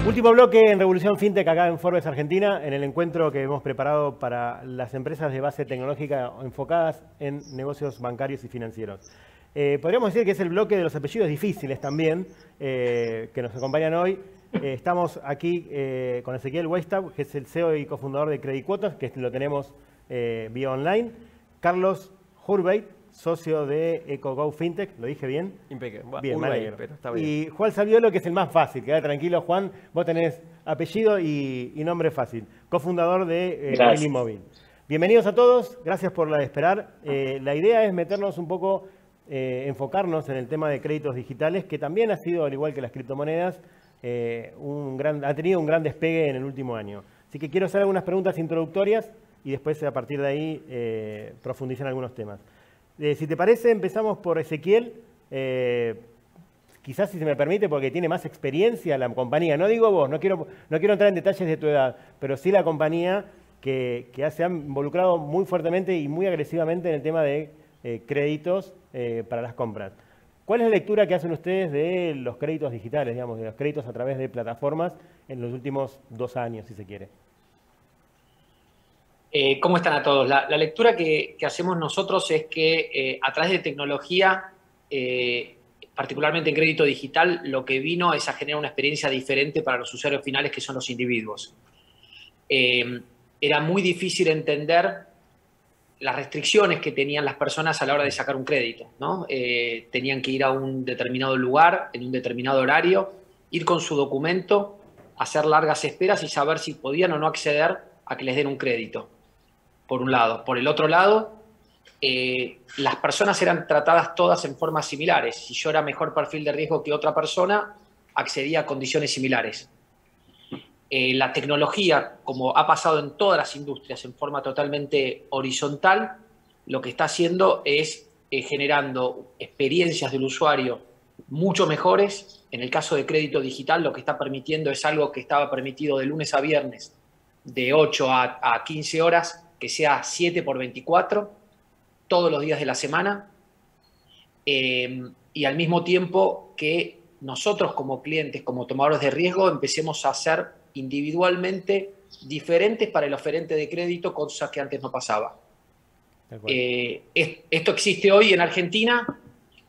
Último bloque en Revolución FinTech acá en Forbes Argentina, en el encuentro que hemos preparado para las empresas de base tecnológica enfocadas en negocios bancarios y financieros. Podríamos decir que es el bloque de los apellidos difíciles también, que nos acompañan hoy. Estamos aquí con Ezequiel Weistab, que es el CEO y cofundador de Credicuotas, que lo tenemos vía online. Carlos Hurbeit, socio de EcoGo FinTech, ¿lo dije bien? Impecable. Bien, me alegro. Pero está bien. Y Juan Saviolo, que es el más fácil. Queda tranquilo, Juan, vos tenés apellido y nombre fácil. Cofundador de Willy Móvil. Bienvenidos a todos, gracias por la de esperar. La idea es meternos un poco, enfocarnos en el tema de créditos digitales, que también ha sido, al igual que las criptomonedas, ha tenido un gran despegue en el último año. Así que quiero hacer algunas preguntas introductorias y después a partir de ahí profundizar en algunos temas. Si te parece, empezamos por Ezequiel. Quizás si se me permite, porque tiene más experiencia la compañía. No digo vos, no quiero entrar en detalles de tu edad, pero sí la compañía que se ha involucrado muy fuertemente y muy agresivamente en el tema de créditos para las compras. ¿Cuál es la lectura que hacen ustedes de los créditos digitales, digamos, de los créditos a través de plataformas en los últimos 2 años, si se quiere? ¿Cómo están a todos? La lectura que hacemos nosotros es que a través de tecnología, particularmente en crédito digital, lo que vino es a generar una experiencia diferente para los usuarios finales, que son los individuos. Era muy difícil entender las restricciones que tenían las personas a la hora de sacar un crédito, ¿no? Tenían que ir a un determinado lugar, en un determinado horario, ir con su documento, hacer largas esperas y saber si podían o no acceder a que les den un crédito, por un lado. Por el otro lado, las personas eran tratadas todas en formas similares. Si yo era mejor perfil de riesgo que otra persona, accedía a condiciones similares. La tecnología, como ha pasado en todas las industrias en forma totalmente horizontal, lo que está haciendo es generando experiencias del usuario mucho mejores. En el caso de crédito digital, lo que está permitiendo es algo que estaba permitido de lunes a viernes, de 8 a 15 horas, que sea 7 por 24, todos los días de la semana, y al mismo tiempo que nosotros como clientes, como tomadores de riesgo, empecemos a ser individualmente diferentes para el oferente de crédito, cosa que antes no pasaba. Esto existe hoy en Argentina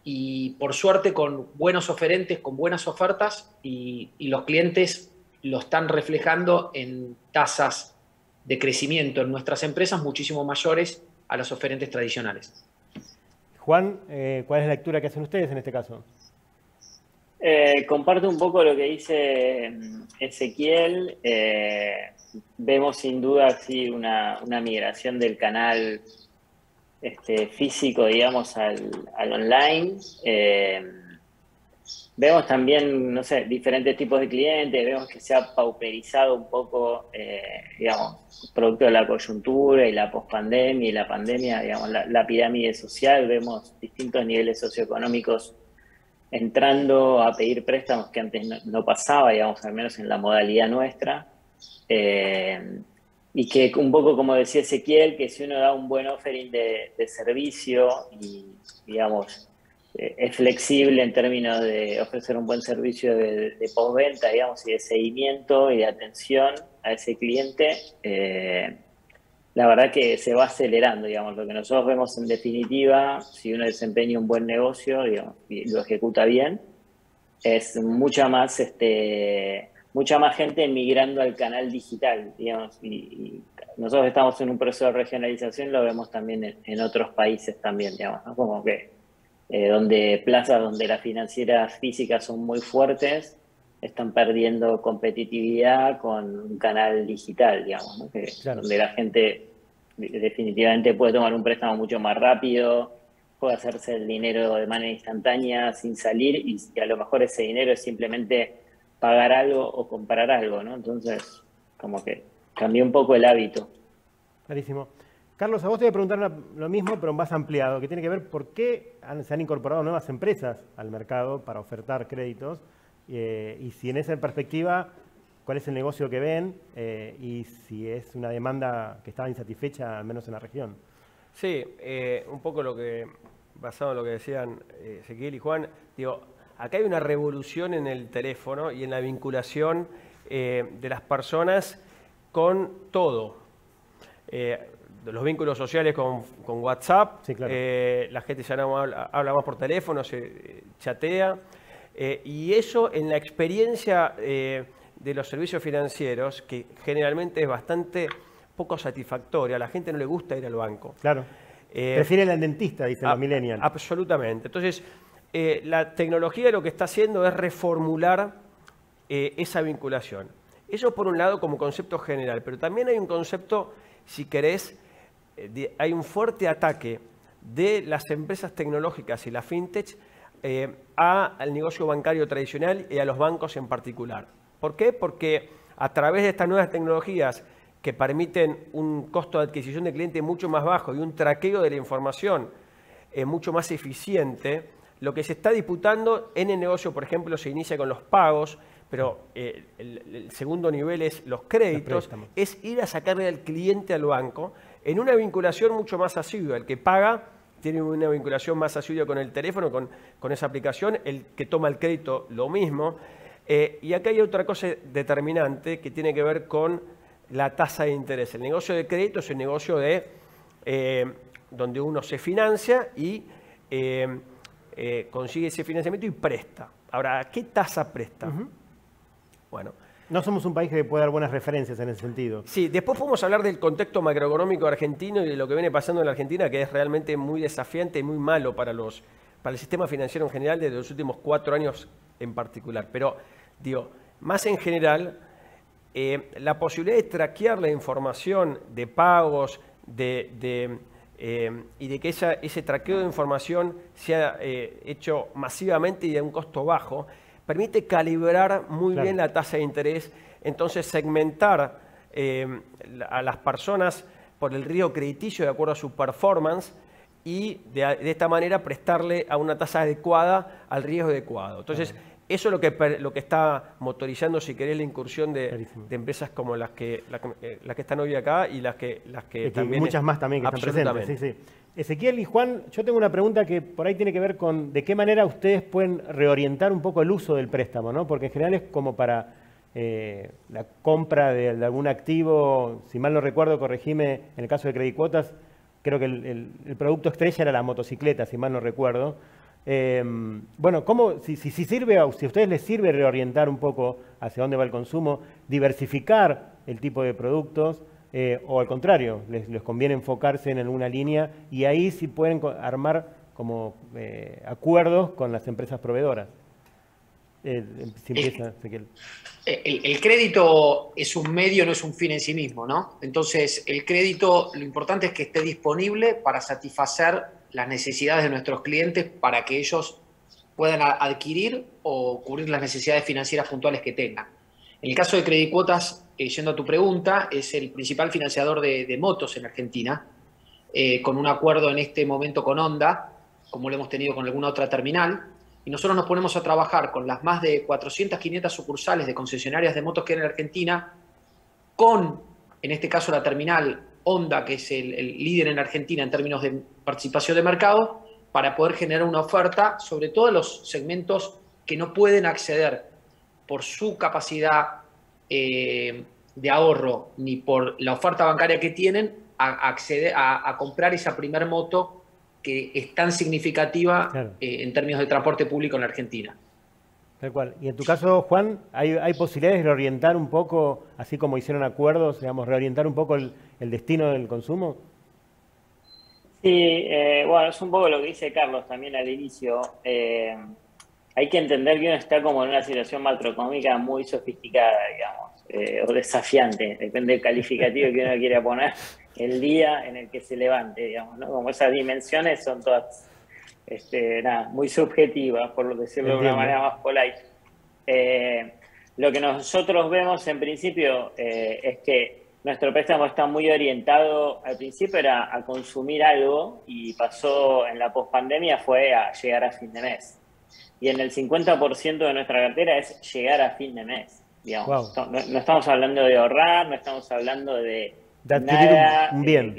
y por suerte con buenos oferentes, con buenas ofertas, y los clientes lo están reflejando en tasas de crecimiento en nuestras empresas muchísimo mayores a los oferentes tradicionales. Juan, ¿cuál es la lectura que hacen ustedes en este caso? Comparto un poco lo que dice Ezequiel. Vemos sin duda sí, una migración del canal físico, digamos, al online. Vemos también, no sé, diferentes tipos de clientes. Vemos que se ha pauperizado un poco, digamos, producto de la coyuntura y la pospandemia y la pandemia, digamos, la pirámide social. Vemos distintos niveles socioeconómicos entrando a pedir préstamos que antes no pasaba, digamos, al menos en la modalidad nuestra. Y que un poco como decía Ezequiel, que si uno da un buen offering de servicio y, digamos, es flexible en términos de ofrecer un buen servicio de postventa, digamos, y de seguimiento y de atención a ese cliente, la verdad que se va acelerando, digamos. Lo que nosotros vemos en definitiva, si uno desempeña un buen negocio, digamos, y lo ejecuta bien, es mucha más gente migrando al canal digital, digamos, y nosotros estamos en un proceso de regionalización, lo vemos también en otros países también, digamos, ¿no? Como que donde plazas donde las financieras físicas son muy fuertes, están perdiendo competitividad con un canal digital, digamos, ¿no? Claro. Donde la gente definitivamente puede tomar un préstamo mucho más rápido, puede hacerse el dinero de manera instantánea sin salir, y a lo mejor ese dinero es simplemente pagar algo o comprar algo, ¿no? Entonces, como que cambió un poco el hábito. Clarísimo. Carlos, a vos te voy a preguntar lo mismo, pero más ampliado, que tiene que ver por qué se han incorporado nuevas empresas al mercado para ofertar créditos, y si en esa perspectiva, cuál es el negocio que ven, y si es una demanda que estaba insatisfecha, al menos en la región. Sí, un poco basado en lo que decían Ezequiel y Juan, digo, acá hay una revolución en el teléfono y en la vinculación de las personas con todo. Los vínculos sociales con WhatsApp, sí, claro. La gente ya no habla más por teléfono, se chatea. Y eso en la experiencia de los servicios financieros, que generalmente es bastante poco satisfactoria. A la gente no le gusta ir al banco. Claro. Prefiere el dentista, dicen los millennials. Absolutamente. Entonces, la tecnología lo que está haciendo es reformular esa vinculación. Eso por un lado como concepto general, pero también hay un concepto, si querés, hay un fuerte ataque de las empresas tecnológicas y la fintech al negocio bancario tradicional y a los bancos en particular. ¿Por qué? Porque a través de estas nuevas tecnologías que permiten un costo de adquisición de cliente mucho más bajo y un traqueo de la información mucho más eficiente, lo que se está disputando en el negocio, por ejemplo, se inicia con los pagos, pero el segundo nivel es los créditos, es ir a sacarle al cliente al banco en una vinculación mucho más asidua. El que paga tiene una vinculación más asidua con el teléfono, con esa aplicación, el que toma el crédito lo mismo. Y acá hay otra cosa determinante que tiene que ver con la tasa de interés. El negocio de crédito es el negocio de donde uno se financia y consigue ese financiamiento y presta. Ahora, ¿qué tasa presta? Bueno, no somos un país que puede dar buenas referencias en ese sentido. Sí, después podemos hablar del contexto macroeconómico argentino y de lo que viene pasando en la Argentina, que es realmente muy desafiante y muy malo para el sistema financiero en general desde los últimos 4 años en particular. Pero, digo, más en general, la posibilidad de traquear la información de pagos y de que ese traqueo de información sea hecho masivamente y a un costo bajo, permite calibrar muy bien la tasa de interés, entonces segmentar a las personas por el riesgo crediticio de acuerdo a su performance y de esta manera prestarle a una tasa adecuada al riesgo adecuado. Entonces, eso es lo que está motorizando, si querés, la incursión de empresas como las que están hoy acá y las que también... Muchas más también que están presentes. Sí, sí. Ezequiel y Juan, yo tengo una pregunta que por ahí tiene que ver con de qué manera ustedes pueden reorientar un poco el uso del préstamo, ¿no? Porque en general es como para la compra de algún activo, si mal no recuerdo, corregime, en el caso de Credicuotas, creo que el producto estrella era la motocicleta, si mal no recuerdo. Bueno, si sirve, si a ustedes les sirve reorientar un poco hacia dónde va el consumo, diversificar el tipo de productos, o al contrario, les conviene enfocarse en alguna línea y ahí sí pueden armar como acuerdos con las empresas proveedoras. Si empieza, Ezequiel. El crédito es un medio, no es un fin en sí mismo, ¿no? Entonces, el crédito, lo importante es que esté disponible para satisfacer las necesidades de nuestros clientes para que ellos puedan adquirir o cubrir las necesidades financieras puntuales que tengan. En el caso de Credicuotas, yendo a tu pregunta, es el principal financiador de motos en Argentina, con un acuerdo en este momento con Honda, como lo hemos tenido con alguna otra terminal, y nosotros nos ponemos a trabajar con las más de 400, 500 sucursales de concesionarias de motos que hay en Argentina, con, en este caso, la terminal Honda, que es el líder en Argentina en términos de participación de mercado, para poder generar una oferta, sobre todo en los segmentos que no pueden acceder por su capacidad de ahorro ni por la oferta bancaria que tienen a comprar esa primer moto que es tan significativa en términos de transporte público en la Argentina. Tal cual. Y en tu caso, Juan, ¿hay posibilidades de reorientar un poco, así como hicieron acuerdos, digamos, reorientar un poco el destino del consumo? Sí, bueno, es un poco lo que dice Carlos también al inicio. Hay que entender que uno está como en una situación macroeconómica muy sofisticada, digamos, o desafiante, depende del calificativo que uno quiera poner, el día en el que se levante, digamos, ¿no? Como esas dimensiones son todas muy subjetivas, por decirlo de una manera más polite. Lo que nosotros vemos en principio es que nuestro préstamo está muy orientado, al principio era a consumir algo y pasó en la pospandemia fue a llegar a fin de mes. Y en el 50% de nuestra cartera es llegar a fin de mes, digamos. Wow. No estamos hablando de ahorrar, no estamos hablando de adquirir nada, un bien.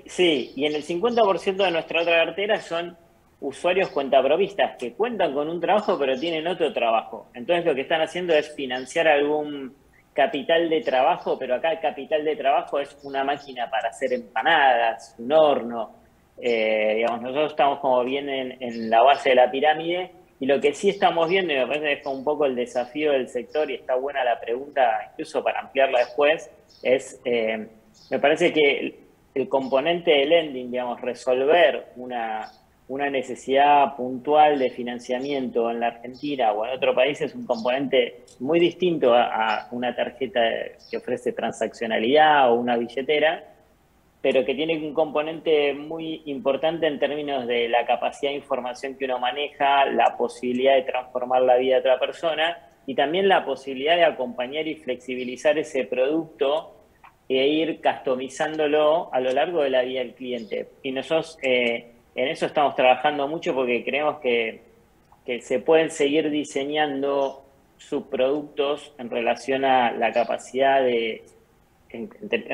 Sí, y en el 50% de nuestra otra cartera son usuarios cuentapropistas que cuentan con un trabajo pero tienen otro trabajo. Entonces lo que están haciendo es financiar algún capital de trabajo, pero acá el capital de trabajo es una máquina para hacer empanadas, un horno. Digamos, nosotros estamos como bien en la base de la pirámide, y lo que sí estamos viendo, y me parece que es un poco el desafío del sector, y está buena la pregunta, incluso para ampliarla después, es, me parece que el componente de lending, digamos, resolver una necesidad puntual de financiamiento en la Argentina o en otro país es un componente muy distinto a una tarjeta que ofrece transaccionalidad o una billetera, pero que tiene un componente muy importante en términos de la capacidad de información que uno maneja, la posibilidad de transformar la vida de otra persona y también la posibilidad de acompañar y flexibilizar ese producto e ir customizándolo a lo largo de la vida del cliente. Y nosotros en eso estamos trabajando mucho porque creemos que se pueden seguir diseñando subproductos en relación a la capacidad de... En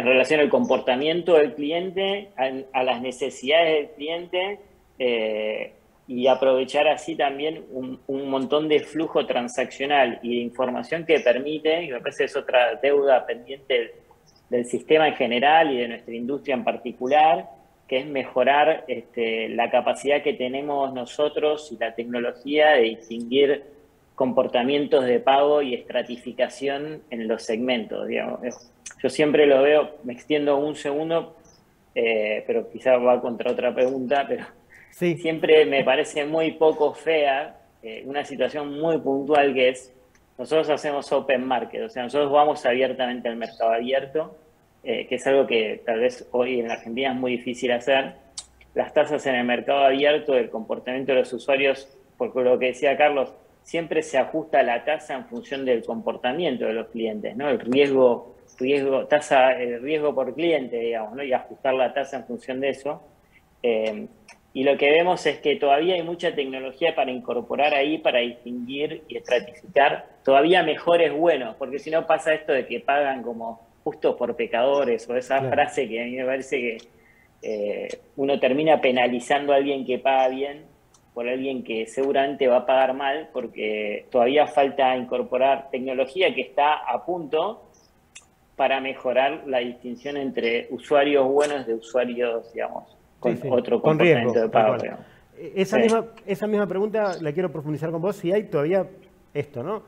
relación al comportamiento del cliente, a las necesidades del cliente y aprovechar así también un montón de flujo transaccional y de información que permite, y me parece que es otra deuda pendiente del sistema en general y de nuestra industria en particular, que es mejorar la capacidad que tenemos nosotros y la tecnología de distinguir comportamientos de pago y estratificación en los segmentos, digamos. Yo siempre lo veo, me extiendo un segundo, pero quizás va contra otra pregunta, pero sí. Siempre me parece muy poco fea una situación muy puntual que es, nosotros hacemos open market, o sea, nosotros vamos abiertamente al mercado abierto, que es algo que tal vez hoy en la Argentina es muy difícil hacer. Las tasas en el mercado abierto, el comportamiento de los usuarios, porque lo que decía Carlos, siempre se ajusta la tasa en función del comportamiento de los clientes, ¿no? El riesgo por cliente, digamos, ¿no? Y ajustar la tasa en función de eso. Y lo que vemos es que todavía hay mucha tecnología para incorporar ahí, para distinguir y estratificar todavía mejores buenos, porque si no pasa esto de que pagan como justos por pecadores, o esa frase que a mí me parece que uno termina penalizando a alguien que paga bien por alguien que seguramente va a pagar mal, porque todavía falta incorporar tecnología que está a punto para mejorar la distinción entre usuarios buenos de usuarios, digamos, con otro comportamiento riesgo, de pago. Esa misma pregunta la quiero profundizar con vos, si hay todavía esto, ¿no?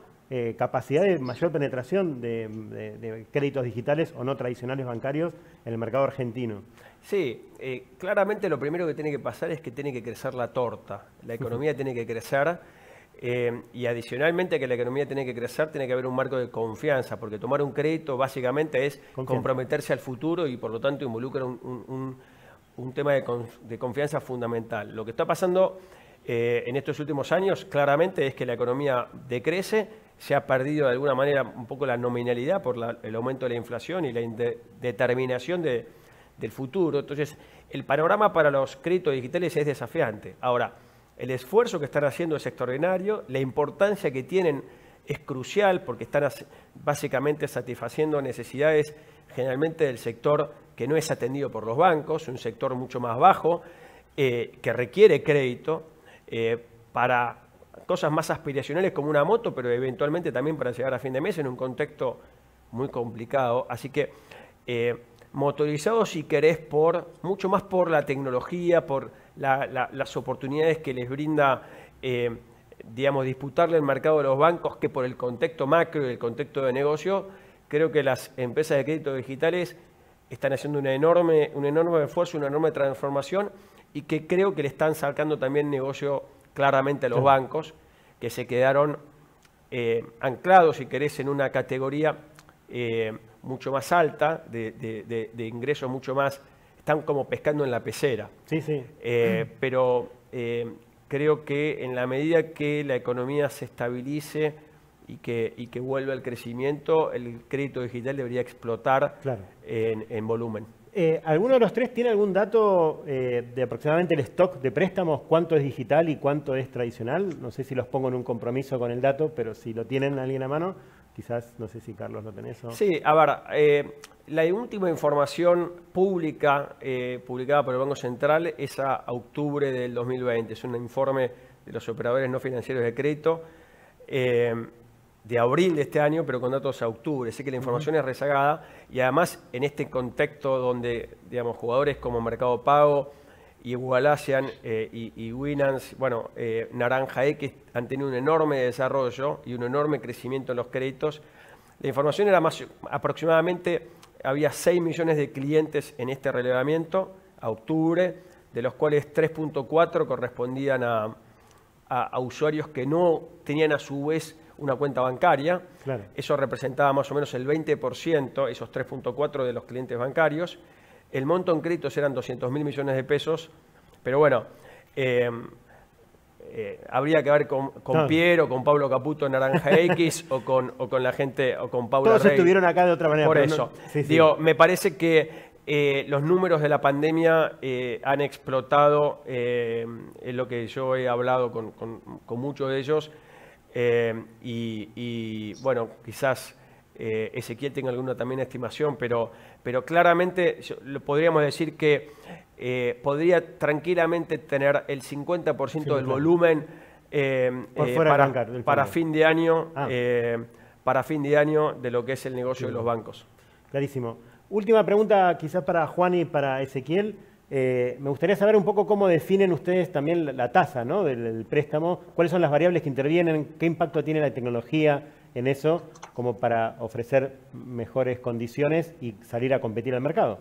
Capacidad de mayor penetración de créditos digitales o no tradicionales bancarios en el mercado argentino. Sí, claramente lo primero que tiene que pasar es que tiene que crecer la torta. La economía tiene que crecer y adicionalmente que la economía tiene que crecer, tiene que haber un marco de confianza, porque tomar un crédito básicamente es comprometerse al futuro y por lo tanto involucra un tema de confianza fundamental. Lo que está pasando en estos últimos años claramente es que la economía decrece, se ha perdido de alguna manera un poco la nominalidad por el aumento de la inflación y la determinación del futuro. Entonces, el panorama para los créditos digitales es desafiante. Ahora, el esfuerzo que están haciendo es extraordinario, la importancia que tienen es crucial porque están básicamente satisfaciendo necesidades generalmente del sector que no es atendido por los bancos, un sector mucho más bajo, que requiere crédito para cosas más aspiracionales como una moto, pero eventualmente también para llegar a fin de mes en un contexto muy complicado. Así que motorizados, si querés, mucho más por la tecnología, por las oportunidades que les brinda, digamos, disputarle el mercado de los bancos, que por el contexto macro y el contexto de negocio, creo que las empresas de crédito digitales están haciendo un enorme esfuerzo, una enorme transformación y que creo que le están sacando también negocio claramente a los bancos, que se quedaron anclados, si querés, en una categoría mucho más alta, de ingresos mucho más, están como pescando en la pecera. Sí, sí. Pero creo que en la medida que la economía se estabilice y que vuelva al crecimiento, el crédito digital debería explotar en volumen. ¿Alguno de los tres tiene algún dato de aproximadamente el stock de préstamos? ¿Cuánto es digital y cuánto es tradicional? No sé si los pongo en un compromiso con el dato, pero si lo tienen alguien a mano, Quizás, no sé si Carlos lo tenés. Sí, a ver, la última información pública publicada por el Banco Central es a octubre del 2020. Es un informe de los operadores no financieros de crédito de abril de este año, pero con datos a octubre. Sé que la información es rezagada y además en este contexto donde, digamos, jugadores como Mercado Pago y Wallasian y Winance, bueno, Naranja X han tenido un enorme desarrollo y un enorme crecimiento en los créditos. La información era más aproximadamente, había 6 millones de clientes en este relevamiento a octubre, de los cuales 3.4 correspondían a usuarios que no tenían a su vez una cuenta bancaria. Claro. Eso representaba más o menos el 20%, esos 3.4 de los clientes bancarios. El monto en créditos eran 200.000 millones de pesos, pero bueno, habría que ver con Piero, con Pablo Caputo, Naranja X, o con la gente, o con Paula Todos Rey. estuvieron acá de otra manera. Por eso. No, sí. Digo, me parece que los números de la pandemia han explotado, es lo que yo he hablado con muchos de ellos, y bueno, quizás Ezequiel tenga alguna también estimación, pero claramente podríamos decir que podría tranquilamente tener el 50% sí, del claro. volumen para fin de año, para fin de año de lo que es el negocio de los bancos. Clarísimo. Última pregunta quizás para Juan y para Ezequiel. Me gustaría saber un poco cómo definen ustedes también la tasa, ¿no?, del préstamo. ¿Cuáles son las variables que intervienen? ¿Qué impacto tiene la tecnología en eso como para ofrecer mejores condiciones y salir a competir al mercado?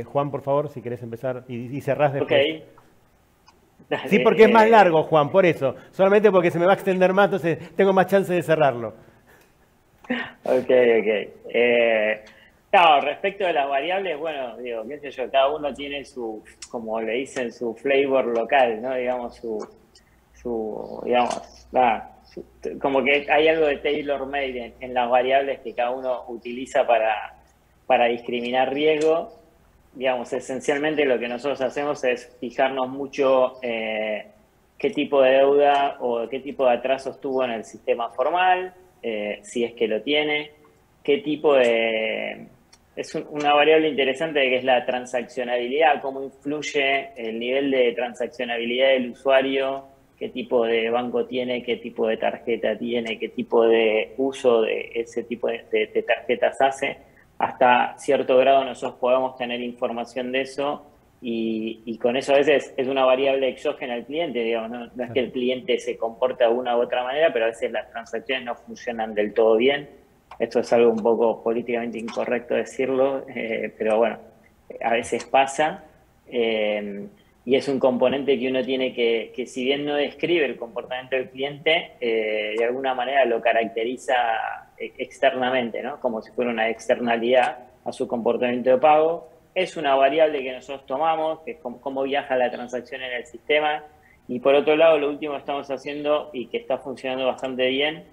Juan, por favor, si querés empezar y cerrás después. Ok. Dale, Sí, porque es más largo, Juan, por eso. Solamente porque se me va a extender más, entonces tengo más chance de cerrarlo. Ok. No, respecto de las variables, bueno, digo, qué sé yo, cada uno tiene su, como le dicen, su flavor local, ¿no? Digamos, como que hay algo de tailor-made en las variables que cada uno utiliza para discriminar riesgo. Digamos, esencialmente lo que nosotros hacemos es fijarnos mucho qué tipo de deuda o qué tipo de atrasos tuvo en el sistema formal, si es que lo tiene, qué tipo de... Es una variable interesante que es la transaccionabilidad, cómo influye el nivel de transaccionabilidad del usuario, qué tipo de banco tiene, qué tipo de tarjeta tiene, qué tipo de uso de ese tipo de tarjetas hace. Hasta cierto grado nosotros podemos tener información de eso y con eso a veces es una variable exógena al cliente, digamos, no es que el cliente se comporta de una u otra manera, pero a veces las transacciones no funcionan del todo bien. Esto es algo un poco políticamente incorrecto decirlo, pero bueno, a veces pasa. Y es un componente que uno tiene que si bien no describe el comportamiento del cliente, de alguna manera lo caracteriza externamente, ¿no? Como si fuera una externalidad a su comportamiento de pago. Es una variable que nosotros tomamos, que es cómo viaja la transacción en el sistema. Y por otro lado, lo último que estamos haciendo y que está funcionando bastante bien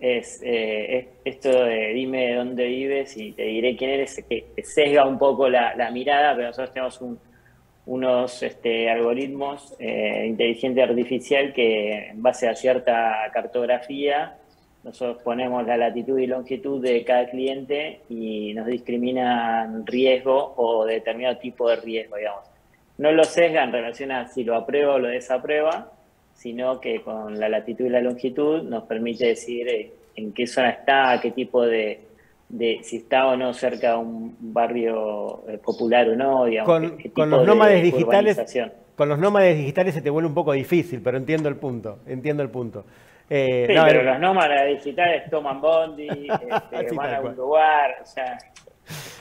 es esto de dime dónde vives y te diré quién eres, que sesga un poco la mirada, pero nosotros tenemos unos algoritmos de inteligencia artificial que en base a cierta cartografía nosotros ponemos la latitud y longitud de cada cliente y nos discriminan riesgo o determinado tipo de riesgo, digamos. No lo sesga en relación a si lo aprueba o lo desaprueba, sino que con la latitud y la longitud nos permite decir en qué zona está, qué tipo de si está o no cerca de un barrio popular o no, digamos, con los nómades digitales se te vuelve un poco difícil, pero entiendo el punto. Sí, pero los nómadas digitales toman bondi, van a algún lugar, o sea,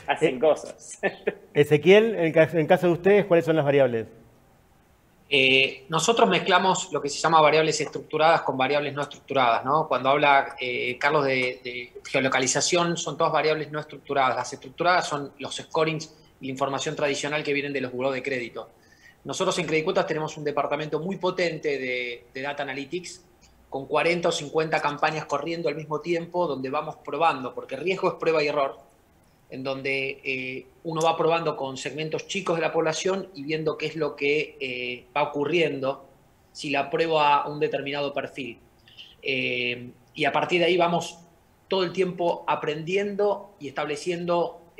hacen cosas. Ezequiel, en caso de ustedes, ¿cuáles son las variables? Nosotros mezclamos lo que se llama variables estructuradas con variables no estructuradas, ¿no? Cuando habla Carlos de geolocalización, son todas variables no estructuradas. Las estructuradas son los scorings y la información tradicional que vienen de los burós de crédito. Nosotros en Credit Quotas tenemos un departamento muy potente de Data Analytics, con 40 o 50 campañas corriendo al mismo tiempo, donde vamos probando, porque riesgo es prueba y error, en donde uno va probando con segmentos chicos de la población y viendo qué es lo que va ocurriendo si la pruebo a un determinado perfil. Y a partir de ahí vamos todo el tiempo aprendiendo y estableciendo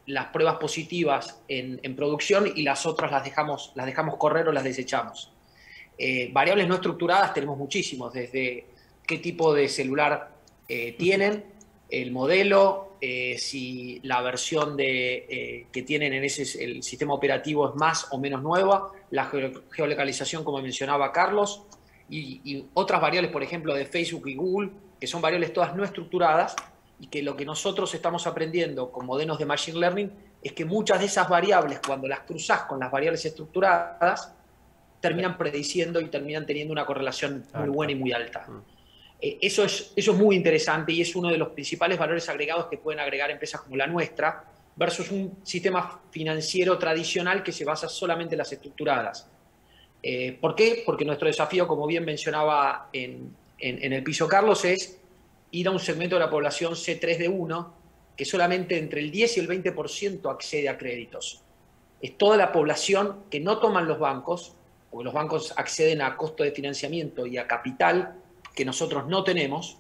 las pruebas positivas en producción y las otras las dejamos correr o las desechamos. Variables no estructuradas tenemos muchísimos, desde qué tipo de celular tienen, el modelo, si la versión que tienen en el sistema operativo es más o menos nueva, la geolocalización, como mencionaba Carlos, y otras variables, por ejemplo, de Facebook y Google, que son variables todas no estructuradas, y que lo que nosotros estamos aprendiendo con modelos de Machine Learning es que muchas de esas variables, cuando las cruzás con las variables estructuradas, terminan prediciendo y terminan teniendo una correlación muy buena y muy alta. Eso es muy interesante y es uno de los principales valores agregados que pueden agregar empresas como la nuestra versus un sistema financiero tradicional que se basa solamente en las estructuradas. ¿Por qué? Porque nuestro desafío, como bien mencionaba en el piso Carlos, es ir a un segmento de la población C3D1 que solamente entre el 10 y el 20% accede a créditos. Es toda la población que no toman los bancos, porque los bancos acceden a costo de financiamiento y a capital que nosotros no tenemos.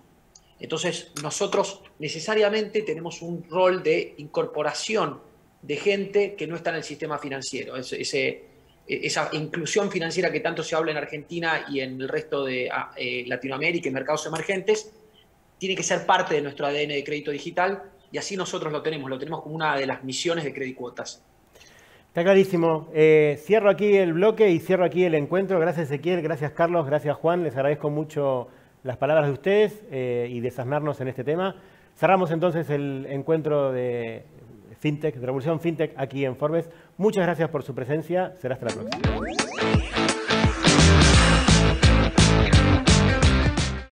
Entonces, nosotros necesariamente tenemos un rol de incorporación de gente que no está en el sistema financiero. Esa inclusión financiera que tanto se habla en Argentina y en el resto de Latinoamérica y mercados emergentes, tiene que ser parte de nuestro ADN de crédito digital y así nosotros lo tenemos como una de las misiones de Credit Cuotas. Está clarísimo. Cierro aquí el bloque y cierro aquí el encuentro. Gracias Ezequiel, gracias Carlos, gracias Juan. Les agradezco mucho las palabras de ustedes y desasnarnos en este tema. Cerramos entonces el encuentro de FinTech, de Revolución FinTech aquí en Forbes. Muchas gracias por su presencia. Será hasta la próxima.